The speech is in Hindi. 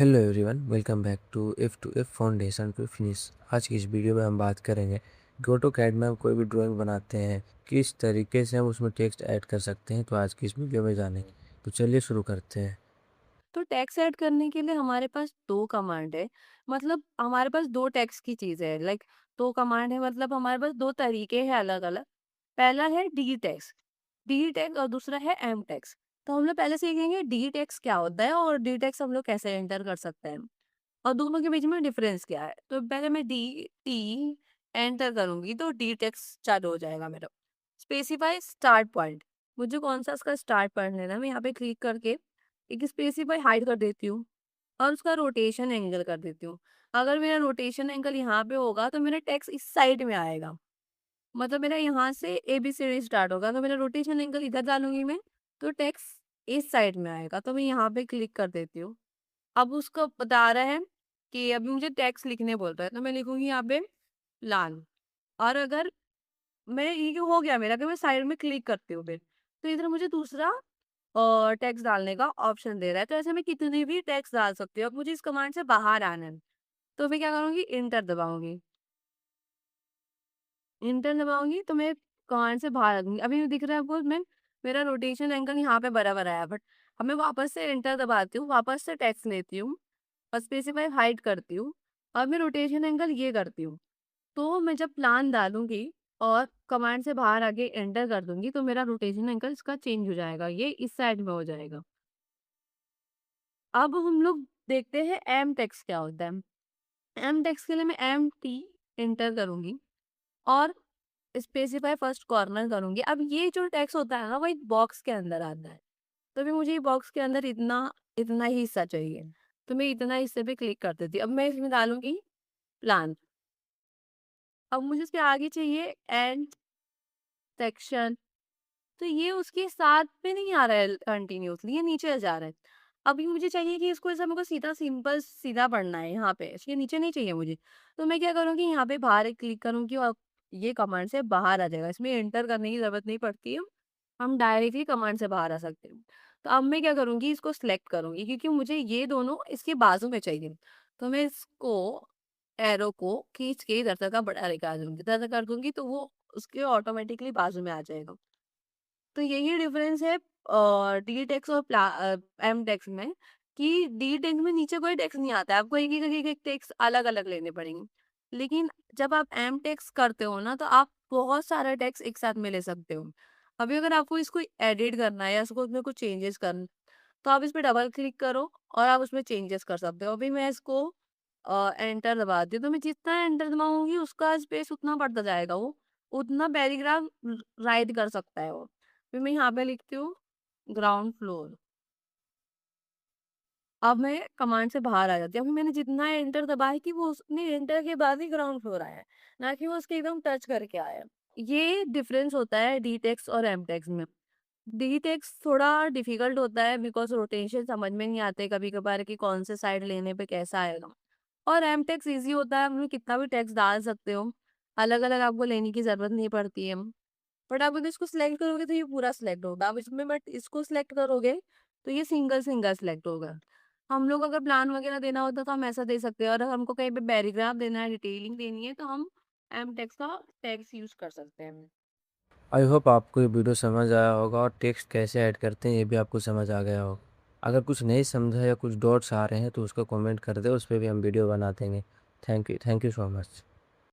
Hello everyone, welcome back to F foundation to finish. आज की इस वीडियो में हम बात करेंगे कि ऑटोकैड में हम कोई भी ड्राइंग बनाते हैं किस तरीके से हम उसमें टेक्स्ट ऐड कर सकते हैं। तो आज की इस वीडियो में जानेंगे। तो चलिए शुरू करते हैं। तो टेक्स्ट ऐड करने के लिए हमारे पास 2 कमांड है। मतलब हमारे पास 2 टेक्स्ट की चीज़ें हैं। 2 कमांड है, मतलब हमारे पास 2 तरीके हैं अलग-अलग। पहला है डी टेक्स्ट और दूसरा है एम टेक्स्ट। तो हम लोग पहले सीखेंगे डी टेक्स्ट क्या होता है और डी टेक्स्ट हम लोग कैसे एंटर कर सकते हैं और दोनों के बीच में डिफरेंस क्या है। तो पहले मैं डी टी एंटर करूँगी तो डी टेक्स्ट चालू हो जाएगा मेरा। स्पेसिफाई स्टार्ट पॉइंट, मुझे कौन-सा इसका स्टार्ट पॉइंट लेना है, मैं यहाँ पे क्लिक करके एक स्पेसिफाई हाइड कर देती हूँ और उसका रोटेशन एंगल कर देती हूँ। अगर मेरा रोटेशन एंगल यहाँ पे होगा तो मेरा टेक्स्ट इस साइड में आएगा। मतलब मेरा यहाँ से एबीसीडी स्टार्ट होगा तो मेरा रोटेशन एंगल इधर डालूँगी मैं, तो टेक्स्ट इस साइड में आएगा। तो मैं यहाँ पे क्लिक कर देती हूँ। अब उसको बता रहा है कि अभी मुझे टेक्स्ट लिखने बोल रहा है, तो मैं लिखूँगी यहाँ पे प्लान। और अगर मैं ये हो गया मेरा कि मैं साइड में क्लिक करती हूँ फिर, तो इधर मुझे दूसरा टेक्स्ट डालने का ऑप्शन दे रहा है। तो ऐसे मैं कितने भी टेक्स्ट डाल सकती हूँ। अब मुझे इस कमांड से बाहर आना है, तो मैं क्या करूँगी, इंटर दबाऊँगी। इंटर दबाऊँगी तो मैं कमांड से बाहर आ जाऊँगी। अभी ये दिख रहा है आपको, मैं मेरा रोटेशन एंगल यहाँ पे बराबर आया, बट अब मैं वापस से एंटर दबाती हूँ, वापस से टेक्स्ट लेती हूँ और स्पेसिफाई हाइड करती हूँ और मैं रोटेशन एंगल ये करती हूँ। तो मैं जब प्लान डालूँगी और कमांड से बाहर आके एंटर कर दूँगी तो मेरा रोटेशन एंगल इसका चेंज हो जाएगा, ये इस साइड में हो जाएगा। अब हम लोग देखते हैं एम टेक्स्ट क्या होता है। एम टेक्स्ट के लिए मैं एम टी एंटर करूँगी और स्पेसिफाई फर्स्ट कॉर्नर करूँगी। अब ये जो टेक्स्ट होता है ना, वो एक बॉक्स के अंदर आता है। तो फिर मुझे ये बॉक्स के अंदर इतना इतना ही हिस्सा चाहिए। तो मैं इतना हिस्से पे क्लिक कर देती हूँ। अब मैं इसमें डालूँगी प्लान। अब मुझे इसके आगे चाहिए एंड सेक्शन। तो ये उसके साथ में नहीं आ रहा है कंटिन्यूअसली, ये नीचे जा रहा है। अभी मुझे चाहिए कि इसको ऐसा मेरे को सीधा सिंपल सीधा पढ़ना है यहाँ पे, इसके नीचे नहीं चाहिए मुझे। तो मैं क्या करूँगी, यहाँ पे बाहर एक क्लिक करूँगी और ये कमांड से बाहर आ जाएगा। इसमें एंटर करने की ज़रूरत नहीं पड़ती है, हम डायरेक्टली कमांड से बाहर आ सकते हैं। तो अब मैं क्या करूँगी, इसको सिलेक्ट करूँगी क्योंकि मुझे ये दोनों इसके बाजू में चाहिए। तो मैं इसको एरो को खींच के इधर तक का बड़ा लेकर दूँगी, इधर तक कर दूँगी तो वो उसके ऑटोमेटिकली बाजू में आ जाएगा। तो यही डिफरेंस है डी टेक्स और एम टेक्स में, कि डी टेक्स में नीचे कोई टेक्स नहीं आता है, आपको एक टेक्स अलग अलग लेने पड़ेंगे। लेकिन जब आप एम टेक्स करते हो ना, तो आप बहुत सारा टेक्स एक साथ में ले सकते हो। अभी अगर आपको इसको एडिट करना है या इसको उसमें कुछ चेंजेस करना, तो आप इस पे डबल क्लिक करो और आप उसमें चेंजेस कर सकते हो। अभी मैं इसको एंटर दबाती हूँ, तो मैं जितना एंटर दबाऊंगी उसका स्पेस उतना बढ़ता जाएगा, वो उतना पैराग्राफ राइट कर सकता है वो। फिर मैं यहाँ पे लिखती हूँ ग्राउंड फ्लोर। अब मैं कमांड से बाहर आ जाती हूँ। अभी मैंने जितना एंटर दबाया कि वो उसने एंटर के बाद ही ग्राउंड फ्लोर आया है, ना कि वो उसके एकदम टच करके आया है। ये डिफरेंस होता है डी टेक्स्ट और एम टेक्स्ट में। डी टेक्स्ट थोड़ा डिफिकल्ट होता है बिकॉज रोटेशन समझ में नहीं आते कभी कभार कि कौन से साइड लेने पे कैसा आएगा। और एम टेक्स्ट ईजी होता है, आप कितना भी टेक्स्ट डाल सकते हो, अलग अलग आपको लेने की जरूरत नहीं पड़ती है। बट आप अगर इसको सिलेक्ट करोगे तो ये पूरा सिलेक्ट होगा, आप इसमें बट इसको सिलेक्ट करोगे तो ये सिंगल सिंगल सिलेक्ट होगा। हम लोग अगर प्लान वगैरह देना होता तो हम ऐसा दे सकते हैं, और अगर हमको कहीं पे पैराग्राफ देना है, डिटेलिंग देनी है, तो हम एम टेक्स्ट का टेक्स्ट यूज कर सकते हैं। आई होप आपको ये वीडियो समझ आया होगा और टेक्स्ट कैसे ऐड करते हैं ये भी आपको समझ आ गया होगा। अगर कुछ नहीं समझा या कुछ डॉट्स आ रहे हैं तो उसको कमेंट कर दे, उस पर भी हम वीडियो बना देंगे। Thank you so much.